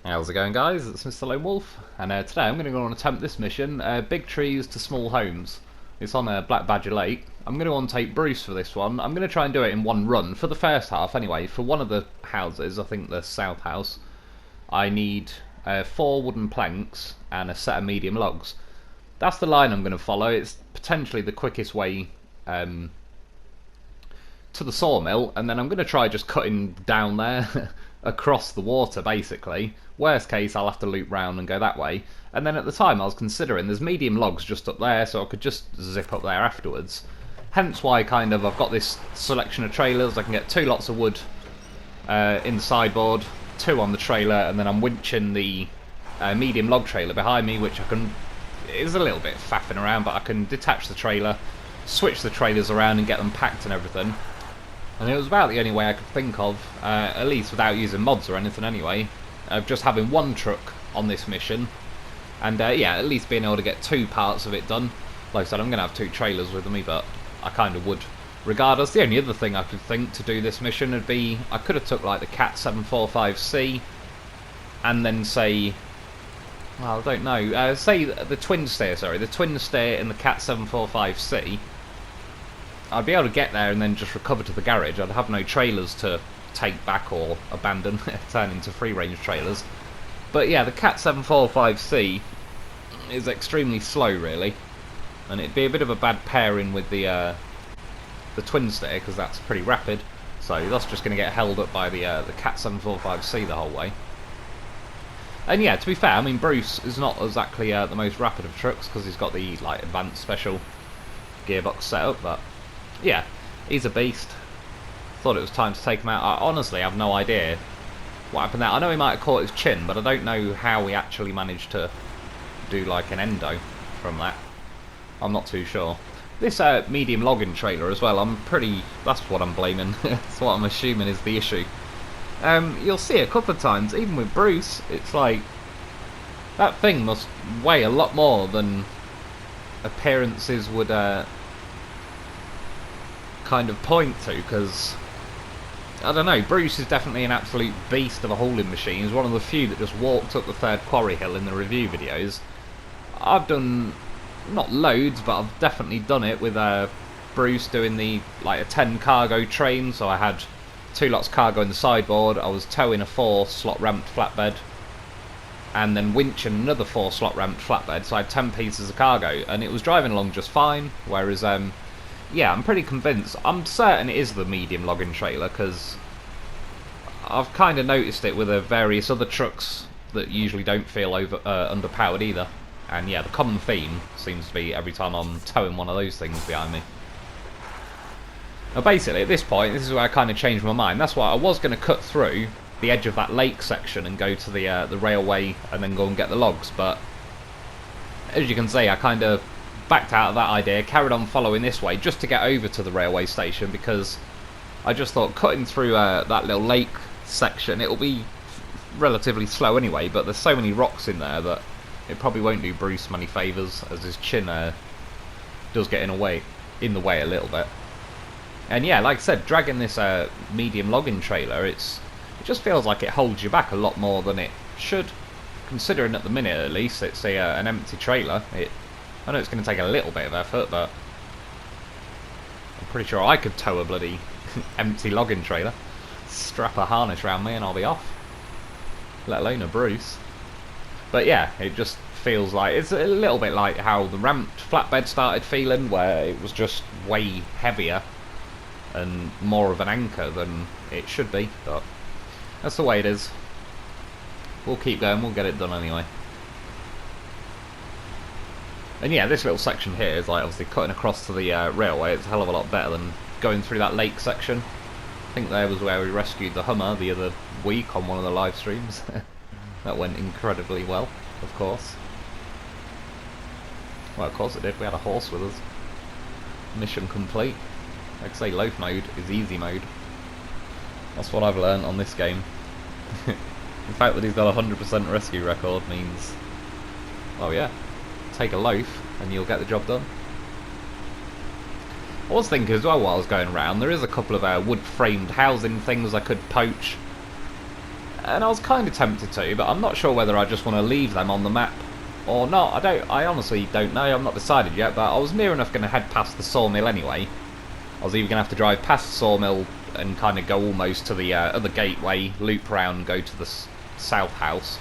How's it going, guys? It's Mr. Lo4f, and today I'm going to go on and attempt this mission, Big Trees to Small Homes. It's on Black Badger Lake. I'm going to go and take Bruce for this one. I'm going to try and do it in one run, for the first half anyway. For one of the houses, I think the south house, I need 4 wooden planks and a set of medium logs. That's the line I'm going to follow. It's potentially the quickest way to the sawmill, and then I'm going to try just cutting down there across the water, basically. Worst case, I'll have to loop round and go that way. And then at the time, I was considering there's medium logs just up there, so I could just zip up there afterwards. Hence why I've got this selection of trailers. I can get 2 lots of wood in the sideboard, 2 on the trailer, and then I'm winching the medium log trailer behind me, which I can... It's a little bit faffing around, but I can detach the trailer, switch the trailers around and get them packed and everything. And it was about the only way I could think of, at least without using mods or anything anyway, of just having one truck on this mission. And yeah, at least being able to get 2 parts of it done. Like I said, I'm going to have 2 trailers with me, but I kind of would. Regardless, the only other thing I could think to do this mission would be, I could have took like the Cat 745C, and then say, well, I don't know, say the twin steer, the twin steer in the Cat 745C. I'd be able to get there and then just recover to the garage. I'd have no trailers to take back or abandon, turn into free-range trailers. But yeah, the Cat 745C is extremely slow, really, and it'd be a bit of a bad pairing with the twin steer, because that's pretty rapid. So that's just going to get held up by the Cat 745C the whole way. And yeah, to be fair, I mean, Bruce is not exactly the most rapid of trucks, because he's got the like advanced special gearbox setup, but yeah, he's a beast. Thought it was time to take him out. I honestly have no idea what happened there. I know he might have caught his chin, but I don't know how he actually managed to do like an endo from that. I'm not too sure. This medium logging trailer as well, that's what I'm blaming. That's what I'm assuming is the issue. You'll see a couple of times, even with Bruce, it's like, that thing must weigh a lot more than appearances would kind of point to, because I don't know, Bruce is definitely an absolute beast of a hauling machine. He's one of the few that just walked up the 3rd quarry hill in the review videos. I've done, not loads, but I've definitely done it with Bruce doing the like a 10 cargo train. So I had 2 lots cargo in the sideboard, I was towing a 4 slot ramped flatbed, and then winching another 4 slot ramped flatbed, so I had 10 pieces of cargo, and it was driving along just fine. Whereas yeah, I'm pretty convinced. I'm certain it is the medium logging trailer, because I've kind of noticed it with various other trucks that usually don't feel underpowered either. And yeah, the common theme seems to be every time I'm towing one of those things behind me. Now basically, at this point, this is where I kind of changed my mind. That's why I was going to cut through the edge of that lake section and go to the railway and then go and get the logs. But as you can see, I kind of backed out of that idea, carried on following this way just to get over to the railway station, because I just thought cutting through that little lake section, it'll be relatively slow anyway, but there's so many rocks in there that it probably won't do Bruce many favours, as his chin does get in the way a little bit. And yeah, like I said, dragging this medium logging trailer, it just feels like it holds you back a lot more than it should, considering at the minute at least it's an empty trailer. I know it's going to take a little bit of effort, but I'm pretty sure I could tow a bloody empty logging trailer, strap a harness around me and I'll be off. Let alone a Bruce. But yeah, it just feels like, it's a little bit like how the ramped flatbed started feeling, where it was just way heavier and more of an anchor than it should be, but that's the way it is. We'll keep going, we'll get it done anyway. And yeah, this little section here is like obviously cutting across to the railway. It's a hell of a lot better than going through that lake section. I think there was where we rescued the Hummer the other week on one of the live streams. That went incredibly well, of course. Well, of course it did. We had a horse with us. Mission complete. Like I say, loaf mode is easy mode. That's what I've learned on this game. The fact that he's got a 100% rescue record means, oh yeah, take a loaf and you'll get the job done. I was thinking as well while I was going around, there is a couple of wood framed housing things I could poach And I was kind of tempted to, but I'm not sure whether I just want to leave them on the map or not. I honestly don't know. I'm not decided yet, but I was near enough going to head past the sawmill anyway. I was even going to have to drive past the sawmill and kind of go almost to the other gateway, loop round and go to the south house.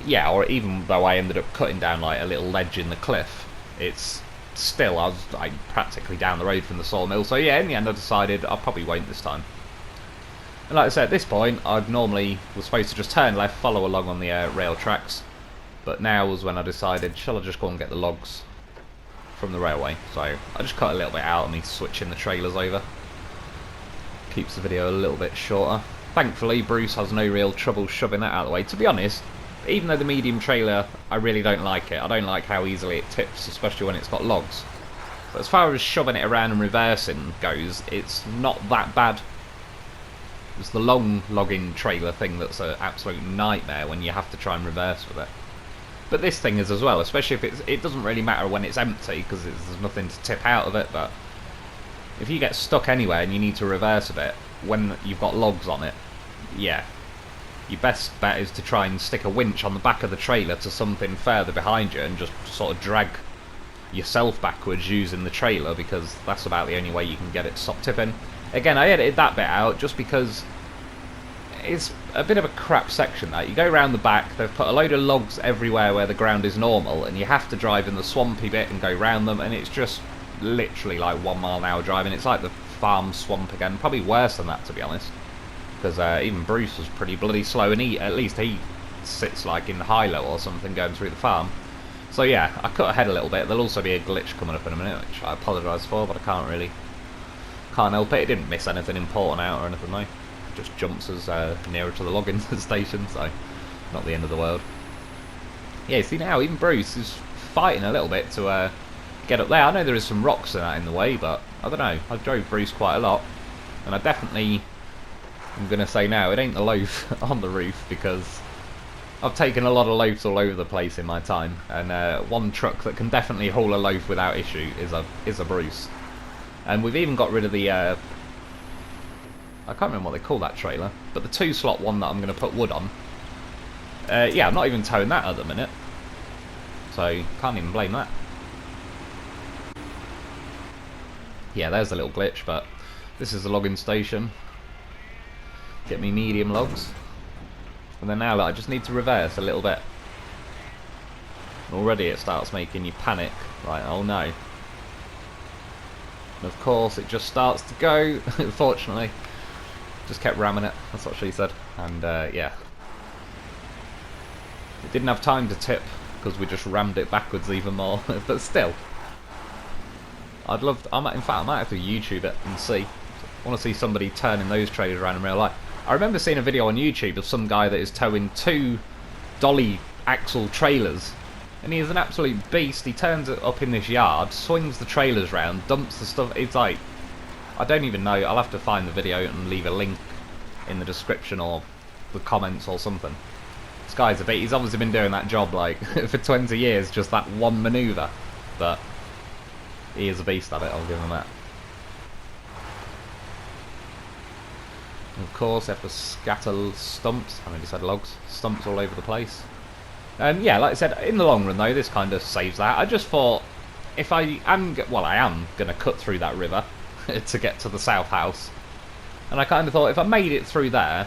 Yeah, or even though I ended up cutting down like a little ledge in the cliff, it's still, I was like practically down the road from the sawmill. So yeah, in the end I decided I probably won't this time. And like I said, at this point, I normally was supposed to just turn left, follow along on the rail tracks. But now was when I decided, shall I just go and get the logs from the railway? So I just cut a little bit out of me switching the trailers over. Keeps the video a little bit shorter. Thankfully, Bruce has no real trouble shoving that out of the way. To be honest, even though the medium trailer, I really don't like it. I don't like how easily it tips, especially when it's got logs. But as far as shoving it around and reversing goes, it's not that bad. It's the long logging trailer thing that's an absolute nightmare when you have to try and reverse with it. But this thing is as well, especially if it doesn't really matter when it's empty because there's nothing to tip out of it, but if you get stuck anywhere and you need to reverse a bit when you've got logs on it, yeah, your best bet is to try and stick a winch on the back of the trailer to something further behind you and just sort of drag yourself backwards using the trailer, because that's about the only way you can get it to stop tipping. Again, I edited that bit out just because it's a bit of a crap section that. You go around the back, they've put a load of logs everywhere where the ground is normal, and you have to drive in the swampy bit and go round them, and it's just literally like 1 mile an hour driving. It's like the farm swamp again, probably worse than that to be honest, because even Bruce was pretty bloody slow, and at least he sits like in high-low or something going through the farm. So yeah, I cut ahead a little bit. There'll also be a glitch coming up in a minute, which I apologise for, but I can't help it. It didn't miss anything important out or anything though. It just jumps us nearer to the logging station, so not the end of the world. Yeah, see now, even Bruce is fighting a little bit to get up there. I know there is some rocks and that in the way, but I don't know. I drove Bruce quite a lot, and I definitely, I'm going to say now, it ain't the loaf on the roof, because I've taken a lot of loafs all over the place in my time, and one truck that can definitely haul a loaf without issue is a Bruce. And we've even got rid of the, I can't remember what they call that trailer, but the 2-slot one that I'm going to put wood on. Yeah, I'm not even towing that at the minute, so can't even blame that. Yeah, there's a little glitch, but this is the logging station. Get me medium logs. And then now, look, I just need to reverse a little bit. And already it starts making you panic. Like, oh no. And of course, it just starts to go, unfortunately. Just kept ramming it, that's what she said. And yeah. It didn't have time to tip, because we just rammed it backwards even more. But still. In fact, I might have to YouTube it and see. I want to see somebody turning those trailers around in real life. I remember seeing a video on YouTube of some guy that is towing 2 dolly axle trailers, and he is an absolute beast. He turns it up in this yard, swings the trailers round, dumps the stuff. It's like, I don't even know. I'll have to find the video and leave a link in the description or the comments or something. This guy's a beast. He's obviously been doing that job like for 20 years, just that one manoeuvre, but he is a beast at it, I'll give him that. Of course, I have to scatter stumps, I mean, just had logs, stumps all over the place. Yeah, like I said, in the long run though, this kind of saves that. I just thought, if I am going to cut through that river to get to the south house, and I kind of thought if I made it through there,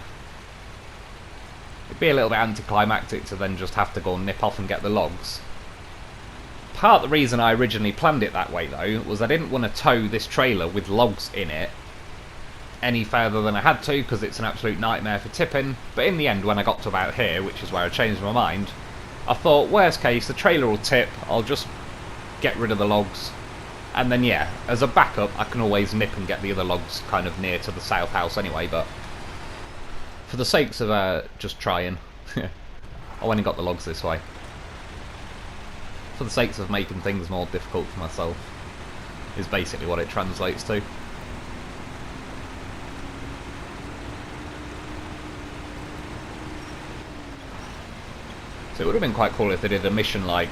it'd be a little bit anticlimactic to then just have to go and nip off and get the logs. Part of the reason I originally planned it that way though, was I didn't want to tow this trailer with logs in it any further than I had to, because it's an absolute nightmare for tipping. But in the end, when I got to about here, which is where I changed my mind, I thought, worst case, the trailer will tip, I'll just get rid of the logs, and then yeah, as a backup, I can always nip and get the other logs kind of near to the south house anyway. But for the sakes of just trying, I went and got the logs this way. For the sakes of making things more difficult for myself, is basically what it translates to. So it would have been quite cool if they did a mission like,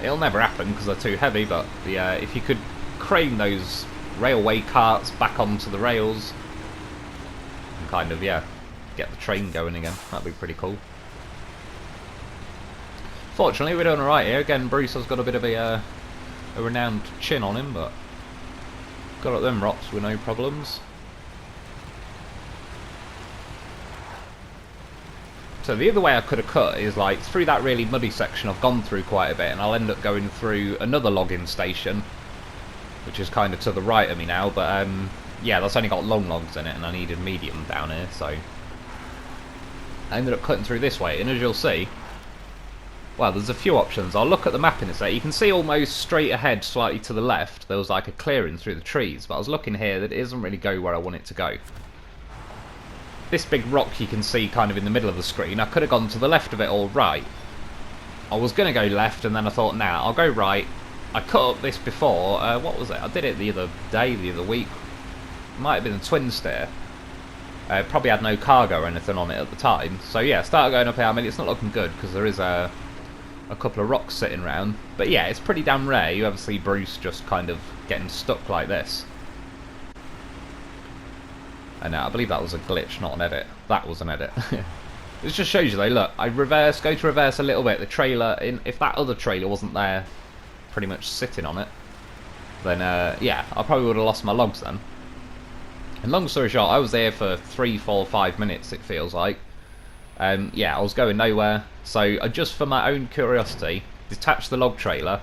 it'll never happen because they're too heavy, but if you could crane those railway carts back onto the rails, kind of, yeah, get the train going again. That'd be pretty cool. Fortunately, we're doing alright here. Again, Bruce has got a bit of a renowned chin on him, but got up them rocks with no problems. So the other way I could have cut is like through that really muddy section I've gone through quite a bit, and I'll end up going through another logging station, which is kind of to the right of me now, but yeah, that's only got long logs in it and I needed medium down here, so I ended up cutting through this way. And as you'll see, well, there's a few options. I'll look at the map in a sec. You can see almost straight ahead, slightly to the left, there was like a clearing through the trees, but I was looking here that it doesn't really go where I want it to go. This big rock you can see kind of in the middle of the screen, I could have gone to the left of it or right. I was going to go left, and then I thought, nah, I'll go right. I cut up this before, what was it? I did it the other day, the other week. It might have been a twin steer. It probably had no cargo or anything on it at the time. So yeah, started going up here. I mean, it's not looking good because there is a couple of rocks sitting around. But yeah, it's pretty damn rare you ever see Bruce just kind of getting stuck like this. And I believe that was a glitch, not an edit. That was an edit. It just shows you though, look, I go to reverse a little bit. The trailer, if that other trailer wasn't there pretty much sitting on it, then yeah, I probably would have lost my logs then. And long story short, I was there for 3, 4, 5 minutes, it feels like. Yeah, I was going nowhere. So I just, for my own curiosity, detached the log trailer,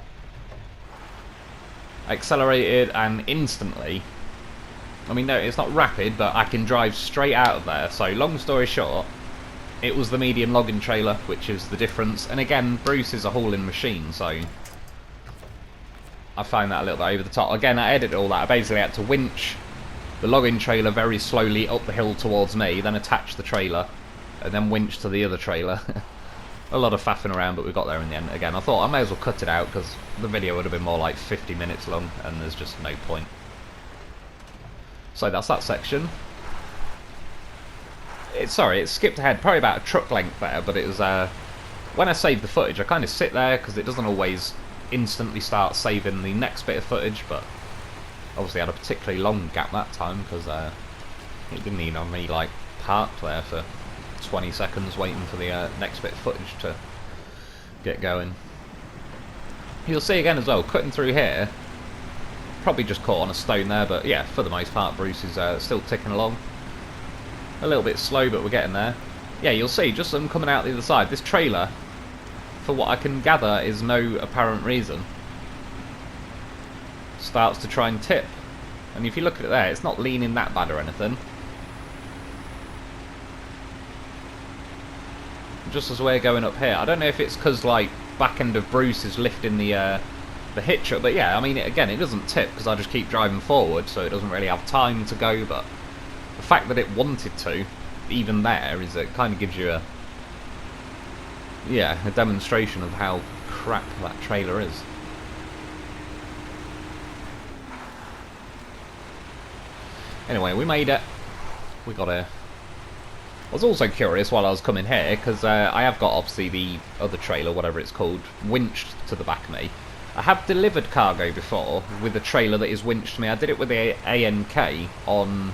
accelerated, and instantly, I mean, no, it's not rapid, but I can drive straight out of there. So long story short, it was the medium logging trailer, which is the difference. And again, Bruce is a hauling machine, so I find that a little bit over the top. Again, I edited all that. I basically had to winch the logging trailer very slowly up the hill towards me, then attach the trailer, and then winch to the other trailer. A lot of faffing around, but we got there in the end. Again, I thought I may as well cut it out, because the video would have been more like 50 minutes long, and there's just no point. So that's that section. Sorry, it skipped ahead, probably about a truck length there, but it was, when I save the footage, I kind of sit there, because it doesn't always instantly start saving the next bit of footage, but obviously I had a particularly long gap that time, because it didn't even have me, like, parked there for 20 seconds waiting for the next bit of footage to get going. You'll see again as well, cutting through here, probably just caught on a stone there, but yeah, for the most part Bruce is still ticking along. A little bit slow, but we're getting there. Yeah, you'll see, just them coming out the other side, this trailer, for what I can gather is no apparent reason, starts to try and tip. And if you look at it there, it's not leaning that bad or anything. Just as we're going up here, I don't know if it's because like back end of Bruce is lifting the hitch up, but yeah, I mean, again, it doesn't tip because I just keep driving forward, so it doesn't really have time to go. But the fact that it wanted to, even there, is it kind of gives you a demonstration of how crap that trailer is. Anyway, we made it. We got here. I was also curious while I was coming here, because I have got, obviously, the other trailer, whatever it's called, winched to the back of me. I have delivered cargo before with a trailer that is winched to me. I did it with the ANK on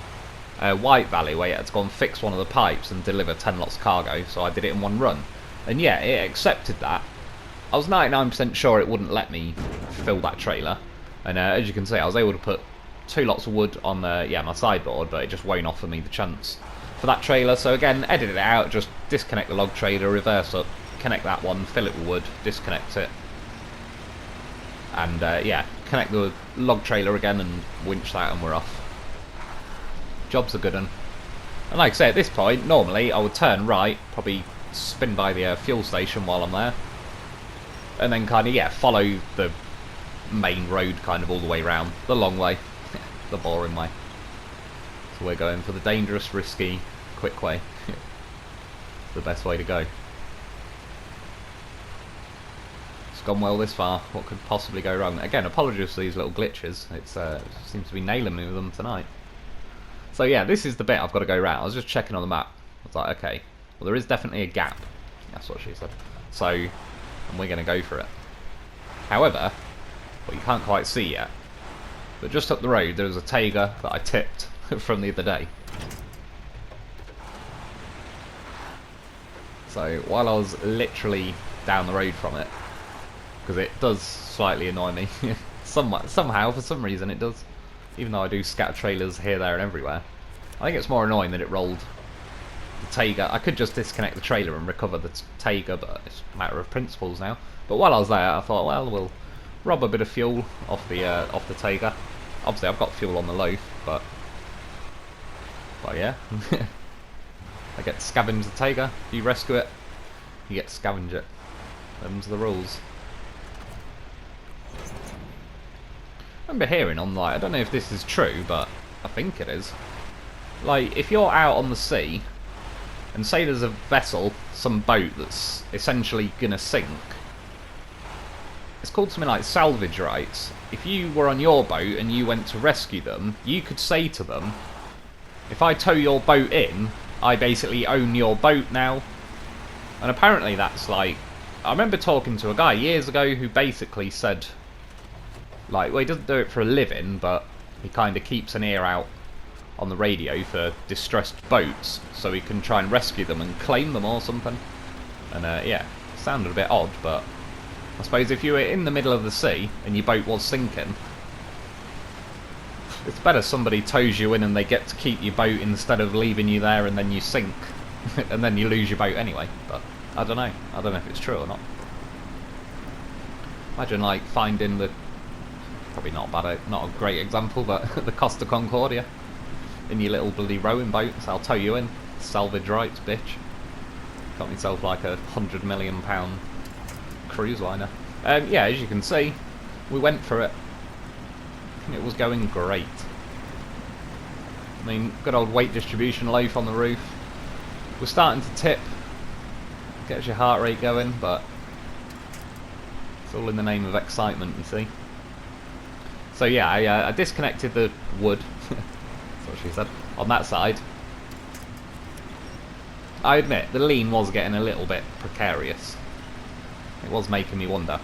White Valley, where you had to go and fix one of the pipes and deliver 10 lots of cargo, so I did it in one run. And yeah, it accepted that. I was 99% sure it wouldn't let me fill that trailer, and as you can see, I was able to put 2 lots of wood on my sideboard, but it just won't offer me the chance for that trailer. So again, edit it out, just disconnect the log trailer, reverse up, connect that one, fill it with wood, disconnect it, and yeah, connect the log trailer again and winch that, and we're off. Job's a good one. And like I say, at this point, normally I would turn right, probably spin by the fuel station while I'm there, and then kind of, yeah, follow the main road kind of all the way round, the long way, the boring way. So we're going for the dangerous, risky, quick way. The best way to go. It's gone well this far. What could possibly go wrong? Again, apologies for these little glitches. It seems to be nailing me with them tonight. So yeah, this is the bit I've got to go round. I was just checking on the map. I was like, okay, well, there is definitely a gap. That's what she said. So, and we're going to go for it. However, what you can't quite see yet, but just up the road there's a Taiga that I tipped from the other day. So while I was literally down the road from it, because it does slightly annoy me, somehow, for some reason it does, even though I do scatter trailers here, there and everywhere. I think it's more annoying that it rolled the Taiga. I could just disconnect the trailer and recover the Taiga, but it's a matter of principles now. But while I was there, I thought, well, we'll rob a bit of fuel off the Taiga. Obviously, I've got fuel on the Lo4f, but yeah. I get to scavenge the Taiga. If you rescue it, you get to scavenge it. Them's the rules. I remember hearing on, like, I don't know if this is true, but I think it is. Like, if you're out on the sea, and say there's a vessel, some boat that's essentially gonna sink, it's called something like salvage rights. If you were on your boat and you went to rescue them, you could say to them, if I tow your boat in, I basically own your boat now. And apparently that's like, I remember talking to a guy years ago who basically said, like, well, he doesn't do it for a living, but he kind of keeps an ear out on the radio for distressed boats, so he can try and rescue them and claim them or something. And yeah, it sounded a bit odd, but I suppose if you were in the middle of the sea and your boat was sinking, it's better somebody tows you in and they get to keep your boat instead of leaving you there and then you sink and then you lose your boat anyway. But I don't know if it's true or not. Imagine like finding the, probably not bad, not a great example, but the Costa Concordia in your little bloody rowing boat. So I'll tow you in, salvage rights, bitch. Got myself like £100 million cruise liner. Yeah, as you can see, we went for it. It was going great. I mean, good old weight distribution Lo4f on the roof. We're starting to tip. Gets your heart rate going, but it's all in the name of excitement, you see. So yeah, I disconnected the wood. That's what she said. On that side. I admit, the lean was getting a little bit precarious. It was making me wonder.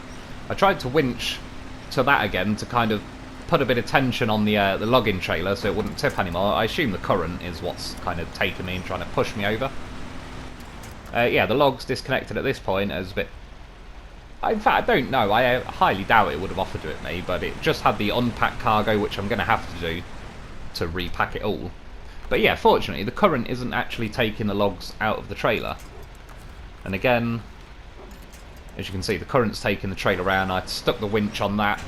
I tried to winch to that again to kind of put a bit of tension on the logging trailer so it wouldn't tip anymore. I assume the current is what's kind of taking me and trying to push me over. Yeah, the logs disconnected at this point as a bit... In fact, I don't know. I highly doubt it would have offered it me, but it just had the unpacked cargo, which I'm going to have to do to repack it all. But yeah, fortunately, the current isn't actually taking the logs out of the trailer. And again, as you can see, the current's taking the trailer around. I stuck the winch on that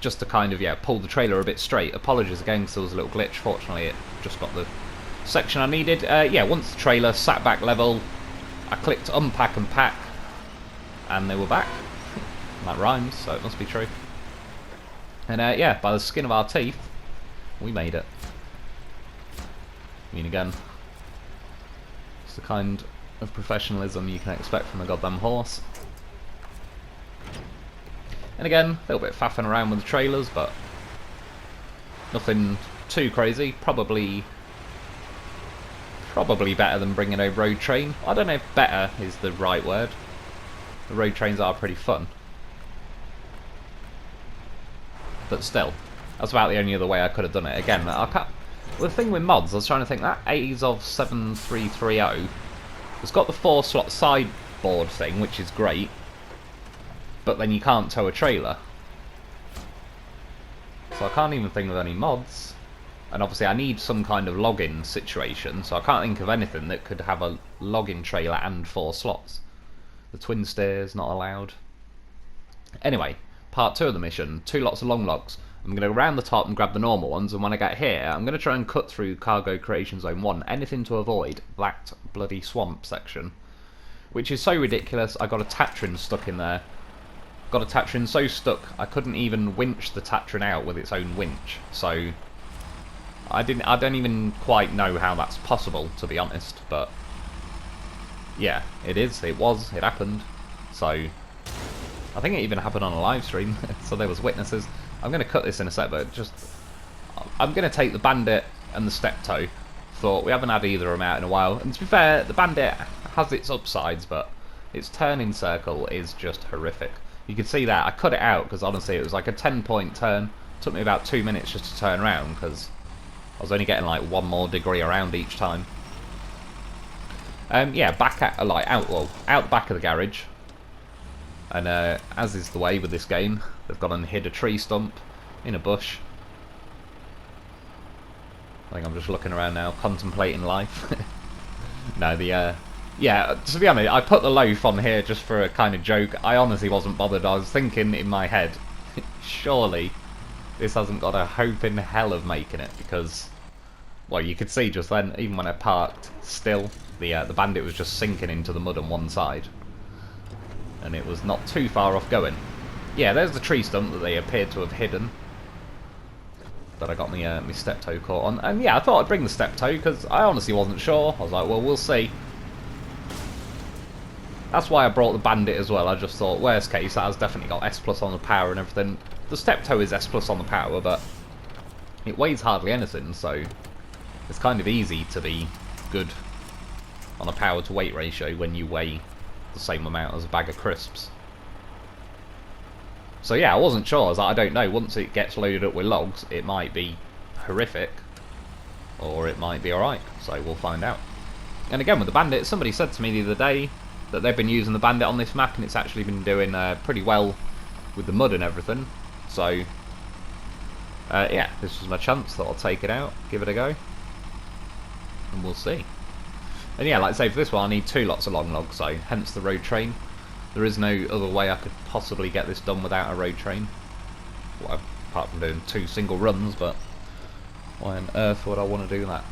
just to kind of, yeah, pull the trailer a bit straight. Apologies again because there was a little glitch. Fortunately, it just got the section I needed. Yeah, once the trailer sat back level, I clicked unpack and pack, and they were back. And that rhymes, so it must be true. And yeah, by the skin of our teeth, we made it. I mean, again, it's the kind of professionalism you can expect from a goddamn horse. And again, a little bit faffing around with the trailers, but nothing too crazy. Probably better than bringing a road train. I don't know if better is the right word. The road trains are pretty fun. But still, that's about the only other way I could have done it. Again, I can't... Well, the thing with mods, I was trying to think, that Azov 7330, it's got the 4-slot sideboard thing, which is great, but then you can't tow a trailer. So I can't even think of any mods. And obviously I need some kind of login situation, so I can't think of anything that could have a login trailer and 4 slots. The twin steers, not allowed. Anyway, part 2 of the mission, 2 lots of long logs. I'm going to go around the top and grab the normal ones, and when I get here, I'm going to try and cut through Cargo Creation Zone 1, anything to avoid that bloody swamp section. Which is so ridiculous, I got a Tatrin stuck in there. Got a Tatrin so stuck, I couldn't even winch the Tatrin out with its own winch, so... I don't even quite know how that's possible, to be honest, but... Yeah, it is, it happened, so... I think it even happened on a live stream, so there was witnesses. I'm going to cut this in a sec, but just... I'm going to take the Bandit and the Steptoe. Thought, we haven't had either of them out in a while. And to be fair, the Bandit has its upsides, but its turning circle is just horrific. You can see that. I cut it out, because honestly, it was like a 10-point turn. It took me about 2 minutes just to turn around, because I was only getting like 1 more degree around each time. Yeah, back at like out the back of the garage. And as is the way with this game, they've gone and hid a tree stump in a bush. I think I'm just looking around now, contemplating life. No, yeah, to be honest, I put the loaf on here just for a kind of joke. I honestly wasn't bothered. I was thinking in my head, surely this hasn't got a hope in hell of making it, because, well, you could see just then, even when I parked, still, the Bandit was just sinking into the mud on one side. And it was not too far off going. Yeah, there's the tree stump that they appeared to have hidden. That I got my step-toe caught on. And yeah, I thought I'd bring the step-toe because I honestly wasn't sure. I was like, well, we'll see. That's why I brought the Bandit as well. I just thought, worst case, that has definitely got S+ on the power and everything. The step-toe is S+ on the power, but it weighs hardly anything, so it's kind of easy to be good on a power-to-weight ratio when you weigh the same amount as a bag of crisps. So yeah, I wasn't sure. I was like, I don't know. Once it gets loaded up with logs, it might be horrific, or it might be alright. So we'll find out. And again, with the Bandit, somebody said to me the other day that they've been using the Bandit on this map, and it's actually been doing pretty well with the mud and everything. So yeah, this was my chance. Thought I'll take it out, give it a go, and we'll see. And yeah, like I say, for this one I need 2 lots of long logs, so hence the road train. There is no other way I could possibly get this done without a road train. Well, apart from doing 2 single runs, but why on earth would I want to do that?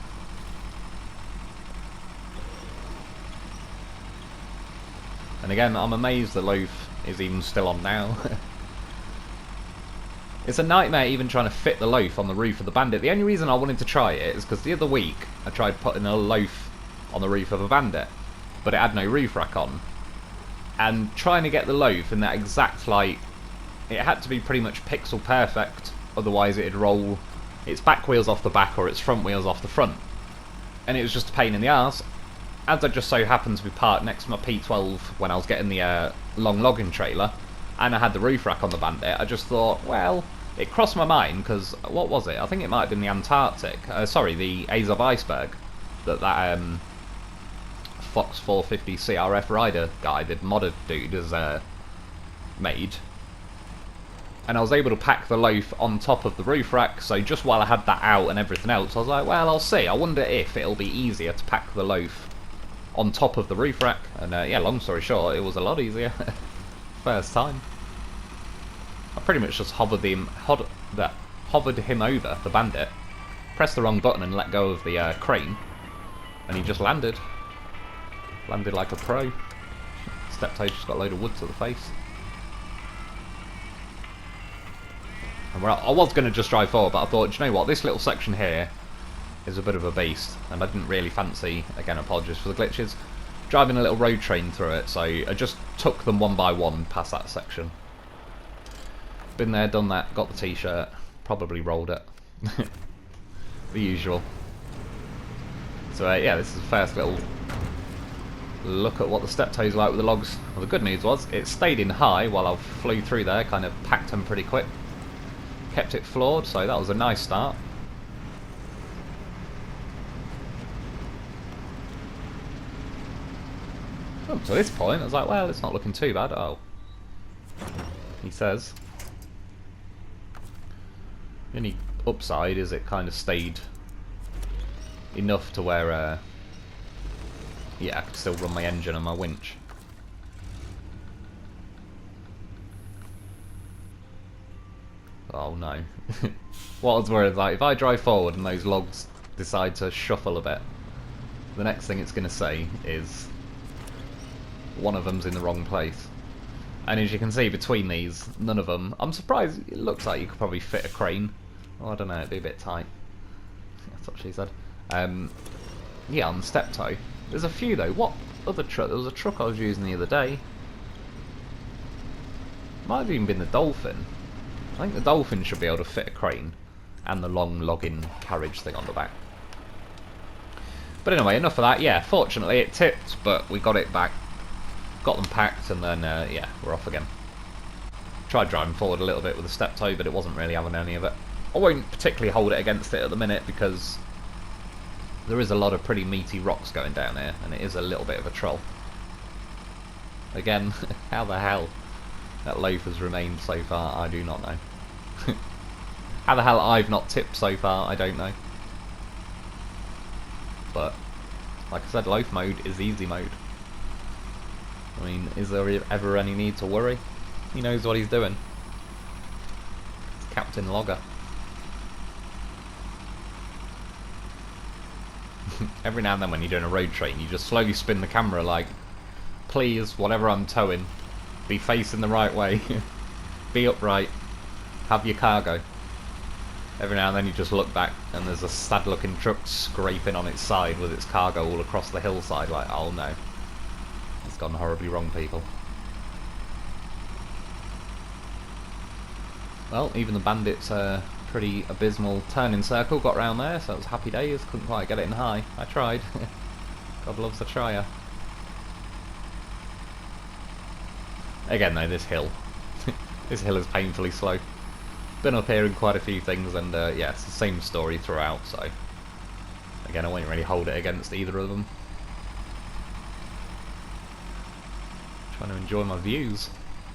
And again, I'm amazed the loaf is even still on now. It's a nightmare even trying to fit the loaf on the roof of the Bandit. The only reason I wanted to try it is because the other week I tried putting a loaf on the roof of a Bandit, but it had no roof rack on. And trying to get the loaf in that exact light, it had to be pretty much pixel perfect, otherwise it'd roll its back wheels off the back or its front wheels off the front. And it was just a pain in the arse. As I just so happened to be parked next to my P12 when I was getting the long logging trailer, and I had the roof rack on the Bandit, I just thought, well, it crossed my mind, because, what was it? I think it might have been the Antarctic, sorry, the Azov iceberg, that Fox 450 CRF rider guy, the modded dude, has made. And I was able to pack the loaf on top of the roof rack, so just while I had that out and everything else, I was like, well, I'll see. I wonder if it'll be easier to pack the loaf on top of the roof rack. And yeah, long story short, it was a lot easier. First time. I pretty much just hovered him over, the Bandit, pressed the wrong button and let go of the crane, and he just landed. Landed like a pro. Step-toe just got a load of wood to the face. And I was going to just drive forward, but I thought, do you know what, this little section here is a bit of a beast, and I didn't really fancy, again apologies for the glitches, driving a little road train through it, so I just took them one by one past that section. Been there, done that, got the t-shirt, probably rolled it. The usual. So yeah, this is the first little look at what the step-toe's like with the logs. Well, the good news was, it stayed in high while I flew through there, kind of packed them pretty quick. Kept it floored, so that was a nice start. Up to this point, I was like, well, it's not looking too bad. Oh. He says. The only upside is it kind of stayed enough to where, yeah, I could still run my engine and my winch. Oh no. What I was worried, like, if I drive forward and those logs decide to shuffle a bit, the next thing it's going to say is one of them's in the wrong place. And as you can see between these, none of them, I'm surprised, it looks like you could probably fit a crane. Oh, I don't know, it'd be a bit tight. That's what she said. Yeah, on the step-toe. There's a few though. What other truck? There was a truck I was using the other day. Might have even been the Dolphin. I think the Dolphin should be able to fit a crane and the long logging carriage thing on the back. But anyway, enough of that. Yeah, fortunately it tipped, but we got it back. Got them packed, and then, yeah, we're off again. Tried driving forward a little bit with the step-toe, but it wasn't really having any of it. I won't particularly hold it against it at the minute, because there is a lot of pretty meaty rocks going down here, and it is a little bit of a troll. Again, how the hell that loaf has remained so far, I do not know. How the hell I've not tipped so far, I don't know. But, like I said, loaf mode is easy mode. I mean, is there ever any need to worry? He knows what he's doing. It's Captain Logger. Every now and then when you're doing a road train, you just slowly spin the camera like, please, whatever I'm towing, be facing the right way, be upright, have your cargo. Every now and then you just look back and there's a sad looking truck scraping on its side with its cargo all across the hillside, like, oh no, it's gone horribly wrong, people. Well, even the Bandit's pretty abysmal turning circle got round there, so it was happy days. Couldn't quite get it in high. I tried. God loves a trier. Again though, this hill. This hill is painfully slow. Been up here in quite a few things, and yeah, it's the same story throughout, so again, I won't really hold it against either of them. Trying to enjoy my views.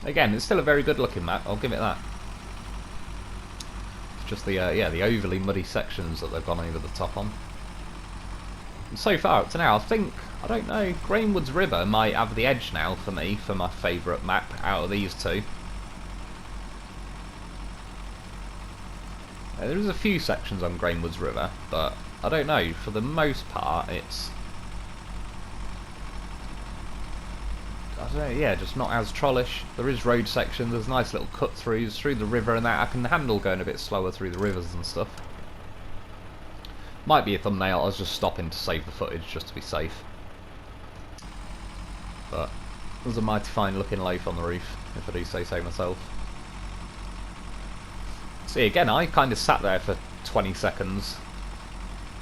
Again, it's still a very good looking map, I'll give it that. Just the yeah, the overly muddy sections that they've gone over the top on. And so far up to now, I think, I don't know, Greenwood's River might have the edge now for me for my favourite map out of these two. There is a few sections on Greenwood's River, but I don't know, for the most part it's, I don't know, yeah, just not as trollish. There is road sections, there's nice little cut-throughs through the river and that. I can handle going a bit slower through the rivers and stuff. Might be a thumbnail, I was just stopping to save the footage just to be safe. But there's a mighty fine looking loaf on the roof, if I do say so myself. See, again, I kind of sat there for 20 seconds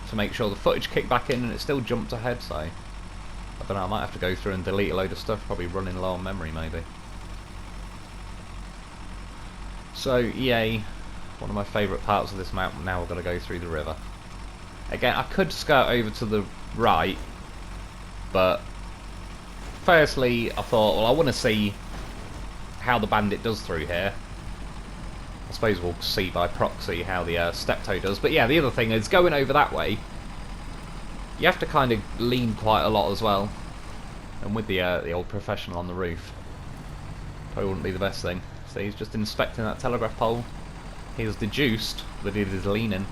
to make sure the footage kicked back in and it still jumped ahead, so I don't know, I might have to go through and delete a load of stuff, probably running low on memory maybe. So, yay, one of my favourite parts of this map, now we're going to go through the river. Again, I could skirt over to the right, but firstly I thought, well, I want to see how the Bandit does through here. I suppose we'll see by proxy how the Steptoe does, but yeah, the other thing is going over that way, you have to kind of lean quite a lot as well, and with the old professional on the roof, probably wouldn't be the best thing. So he's just inspecting that telegraph pole. He's deduced that it is leaning,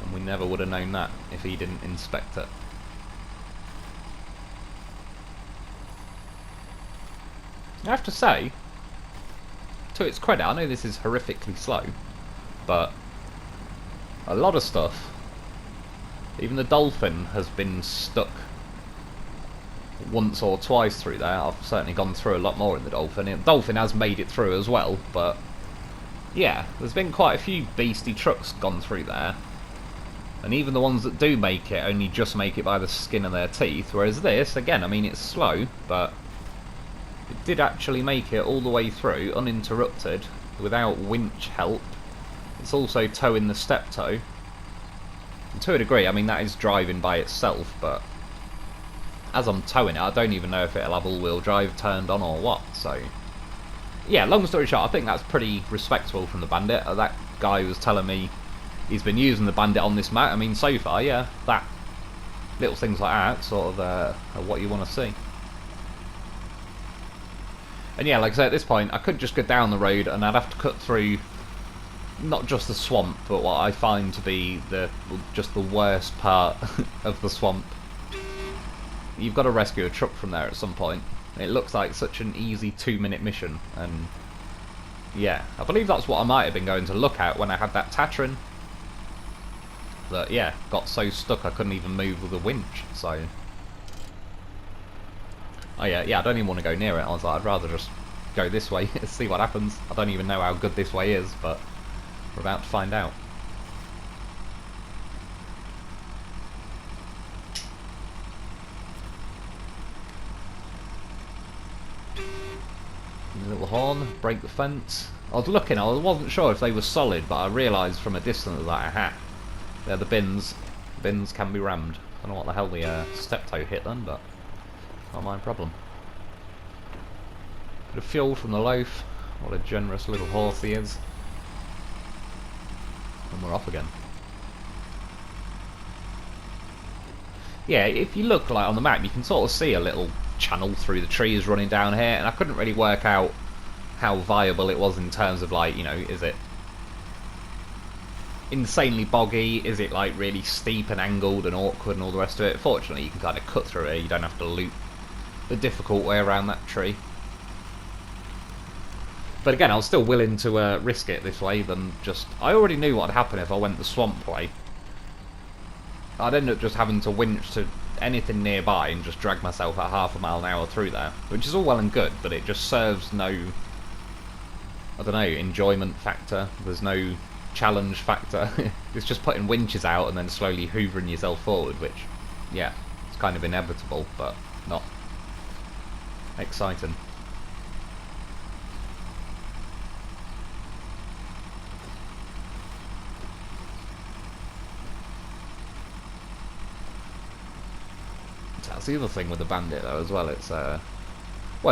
and we never would have known that if he didn't inspect it. I have to say, to its credit, I know this is horrifically slow, but a lot of stuff, even the Dolphin has been stuck once or twice through there. I've certainly gone through a lot more in the Dolphin. The Dolphin has made it through as well, but yeah, there's been quite a few beastie trucks gone through there, and even the ones that do make it only just make it by the skin of their teeth, whereas this, again, I mean, it's slow, but it did actually make it all the way through, uninterrupted, without winch help. It's also towing the Steptoe. And to a degree, I mean, that is driving by itself, but as I'm towing it, I don't even know if it'll have all-wheel drive turned on or what, so yeah, long story short, I think that's pretty respectable from the Bandit. That guy was telling me he's been using the Bandit on this map. I mean, so far, yeah, that little things like that sort of are what you want to see. And yeah, like I say, at this point, I could just go down the road and I'd have to cut through not just the swamp, but what I find to be just the worst part of the swamp. You've got to rescue a truck from there at some point. It looks like such an easy 2-minute mission, and yeah, I believe that's what I might have been going to look at when I had that Tatran. That, yeah, got so stuck I couldn't even move with a winch, so oh yeah, I don't even want to go near it. I was like, I'd rather just go this way, see what happens. I don't even know how good this way is, but we're about to find out. Little horn, break the fence. I was looking, I wasn't sure if they were solid, but I realised from a distance that, aha, they're the bins. bins can be rammed. I don't know what the hell the step-toe hit then, but not my problem. Bit of fuel from the loaf. What a generous little horse he is. And we're off again. Yeah, if you look like on the map, you can sort of see a little channel through the trees running down here, and I couldn't really work out how viable it was in terms of, like, you know, is it insanely boggy, is it like really steep and angled and awkward and all the rest of it. Fortunately you can kind of cut through it, you don't have to loop the difficult way around that tree. But again, I was still willing to risk it this way than just... I already knew what would happen if I went the swamp way. I'd end up just having to winch to anything nearby and just drag myself at half a mile an hour through there, which is all well and good, but it just serves no, I don't know, enjoyment factor. There's no challenge factor. It's just putting winches out and then slowly hoovering yourself forward, which, yeah, it's kind of inevitable, but not exciting. That's the other thing with the Bandit though as well. It's well,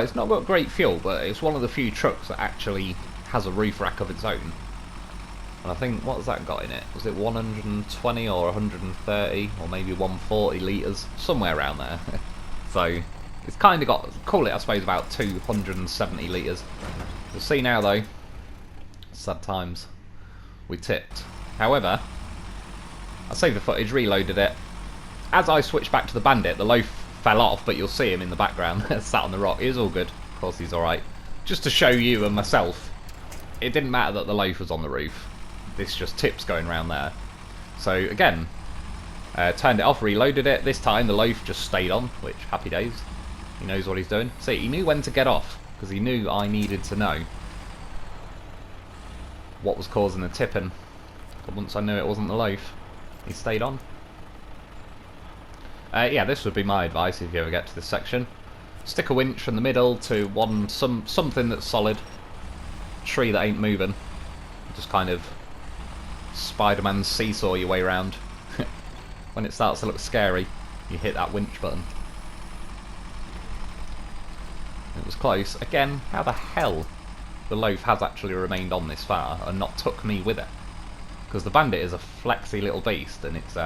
it's not got great fuel, but it's one of the few trucks that actually has a roof rack of its own. And I think, what has that got in it? Was it 120 or 130 or maybe 140 litres? Somewhere around there. So it's kind of got, call it I suppose about 270 litres. You'll see now though, sad times, we tipped. However, I saved the footage, reloaded it. As I switched back to the Bandit, the loaf fell off, but you'll see him in the background, sat on the rock. He was all good. Of course he's alright. Just to show you and myself, it didn't matter that the loaf was on the roof. This just tips going around there. So again, turned it off, reloaded it. This time the loaf just stayed on, which, happy days. He knows what he's doing. See, he knew when to get off, because he knew I needed to know what was causing the tipping. But once I knew it wasn't the loaf, he stayed on. Yeah, this would be my advice if you ever get to this section. Stick a winch from the middle to something that's solid. Tree that ain't moving. Just kind of Spider-Man seesaw your way around. When it starts to look scary, you hit that winch button. It was close. Again, how the hell the loaf has actually remained on this far and not took me with it? Because the Bandit is a flexy little beast, and it's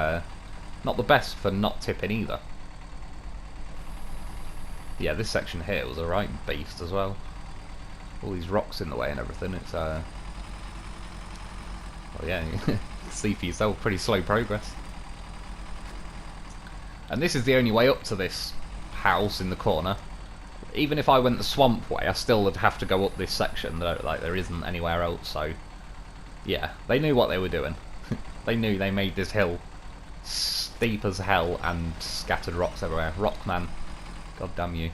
not the best for not tipping either. Yeah, this section here was a right beast as well. All these rocks in the way and everything. It's well, yeah, you can see for yourself, pretty slow progress. And this is the only way up to this house in the corner. Even if I went the swamp way, I still would have to go up this section. Like, there isn't anywhere else. So yeah, they knew what they were doing. They knew they made this hill steep as hell and scattered rocks everywhere. Rockman, god damn you.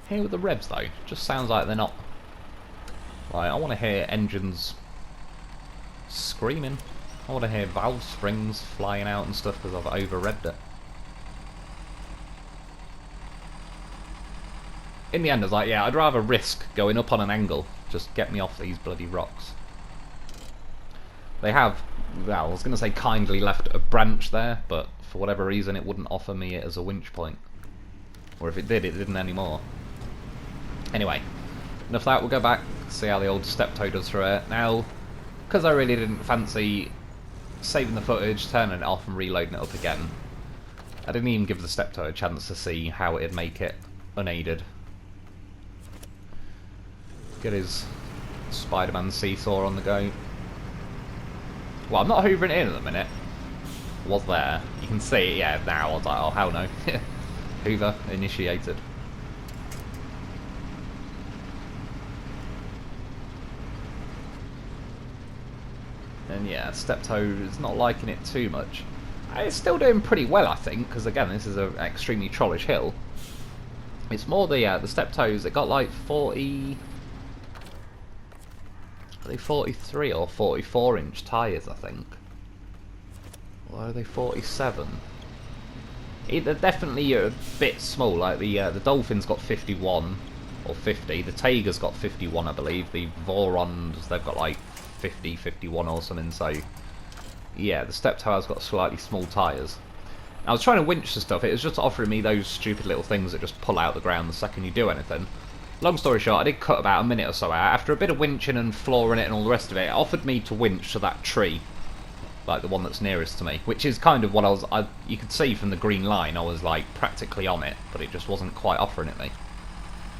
Here with the revs though, just sounds like they're not. Right, I want to hear engines screaming. I want to hear valve springs flying out and stuff because I've over-revved it. In the end I was like, yeah, I'd rather risk going up on an angle. Just get me off these bloody rocks. They have, well, I was going to say kindly left a branch there, but for whatever reason it wouldn't offer me it as a winch point. Or if it did, it didn't anymore. Anyway, enough of that, we'll go back, see how the old step-toe does through it. Now, because I really didn't fancy saving the footage, turning it off and reloading it up again, I didn't even give the step-toe a chance to see how it'd make it unaided. Get his Spider-Man seesaw on the go. Well, I'm not hoovering it in at the minute. Was there. You can see it, yeah, now. I was like, oh, hell no. Hoover initiated. And yeah, step-toe is not liking it too much. It's still doing pretty well, I think, because again, this is an extremely trollish hill. It's more the step-toes. It got like 40... Are they 43 or 44 inch tyres, I think? Or are they 47? They're definitely a bit small. Like the Dolphin's got 51 or 50. The Tiger's got 51, I believe. The Vorons, they've got like 50, 51 or something, so yeah, the step toe has got slightly small tyres. I was trying to winch the stuff, it was just offering me those stupid little things that just pull out the ground the second you do anything. Long story short, I did cut about a minute or so out. After a bit of winching and flooring it and all the rest of it, it offered me to winch to that tree, like the one that's nearest to me, which is kind of what you could see from the green line, I was like practically on it, but it just wasn't quite offering it me.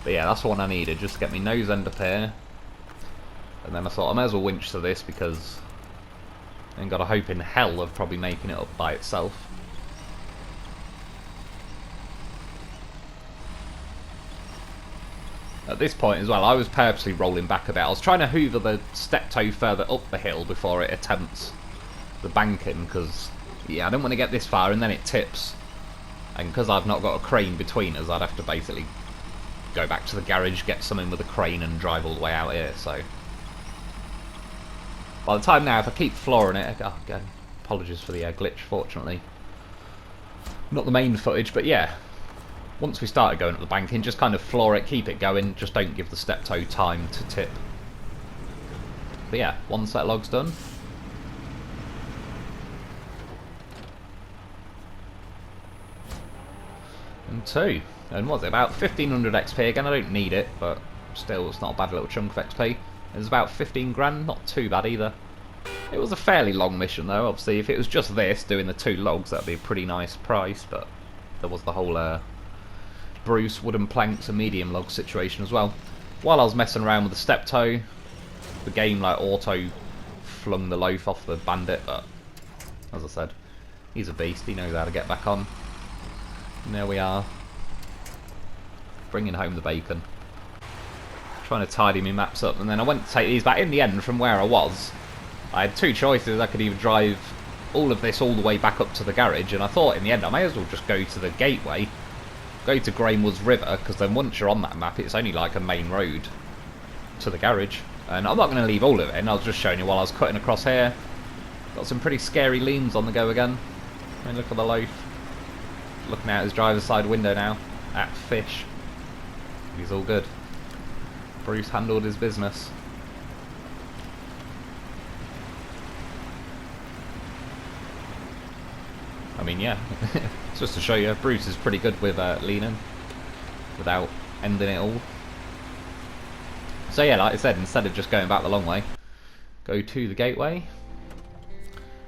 But yeah, that's the one I needed, just to get my nose end up here. And then I thought I may as well winch to this because I ain't got a hope in hell of probably making it up by itself. At this point as well, I was purposely rolling back a bit. I was trying to hoover the step toe further up the hill before it attempts the banking, because yeah, I don't want to get this far and then it tips. And because I've not got a crane between us, I'd have to basically go back to the garage, get something with a crane and drive all the way out here, so by the time now, if I keep flooring it, oh, again, apologies for the glitch, fortunately. Not the main footage, but yeah, once we started going up the banking, just kind of floor it, keep it going, just don't give the step toe time to tip. But yeah, one set of logs done. And two. And what's it, about 1500 XP again? I don't need it, but still, it's not a bad little chunk of XP. It was about 15 grand, not too bad either. It was a fairly long mission though, obviously. If it was just this, doing the 2 logs, that'd be a pretty nice price, but there was the whole Bruce wooden planks and medium log situation as well. While I was messing around with the step toe, the game like auto flung the loaf off the Bandit, but as I said, he's a beast, he knows how to get back on. And there we are, bringing home the bacon. Trying to tidy my maps up, and then I went to take these back. In the end, from where I was, I had 2 choices. I could either drive all of this all the way back up to the garage, and I thought in the end I may as well just go to the gateway, go to Grainwoods River, because then once you're on that map it's only like a main road to the garage. And I'm not going to leave all of it in, I was just showing you while I was cutting across here. Got some pretty scary leans on the go again. I mean, look at the loaf. Looking out his driver's side window now, at fish. He's all good. Bruce handled his business. I mean, yeah, it's just to show you, Bruce is pretty good with leaning without ending it all. So yeah, like I said, instead of just going back the long way, go to the gateway.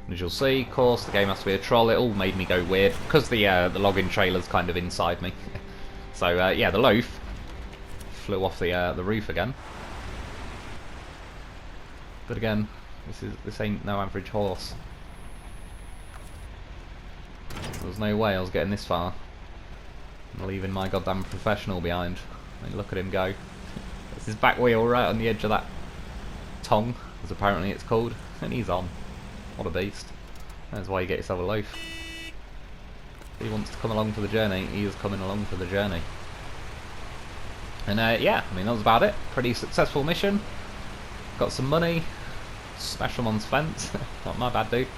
And as you'll see, of course, the game has to be a troll. It all made me go weird because the login trailer's kind of inside me. So yeah, the loaf flew off the roof again. But again, this ain't no average horse. There's no way I was getting this far. I'm leaving my goddamn professional behind. I mean, look at him go. It's his back wheel right on the edge of that tongue, as apparently it's called, and he's on. What a beast. That's why you get yourself a loaf. If he wants to come along for the journey, he is coming along for the journey. And yeah, I mean, that was about it. Pretty successful mission. Got some money. Smash someone's fence. Not my bad, dude.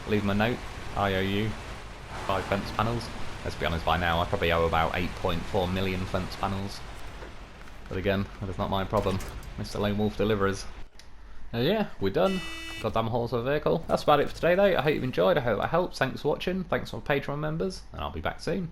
Leave him a note. I owe you 5 fence panels. Let's be honest, by now I probably owe about 8.4 million fence panels. But again, that is not my problem. Mr. Lone Wolf delivers. Yeah, we're done. Goddamn horse of a vehicle. That's about it for today though. I hope you've enjoyed. I hope that helps. Thanks for watching. Thanks for my Patreon members. And I'll be back soon.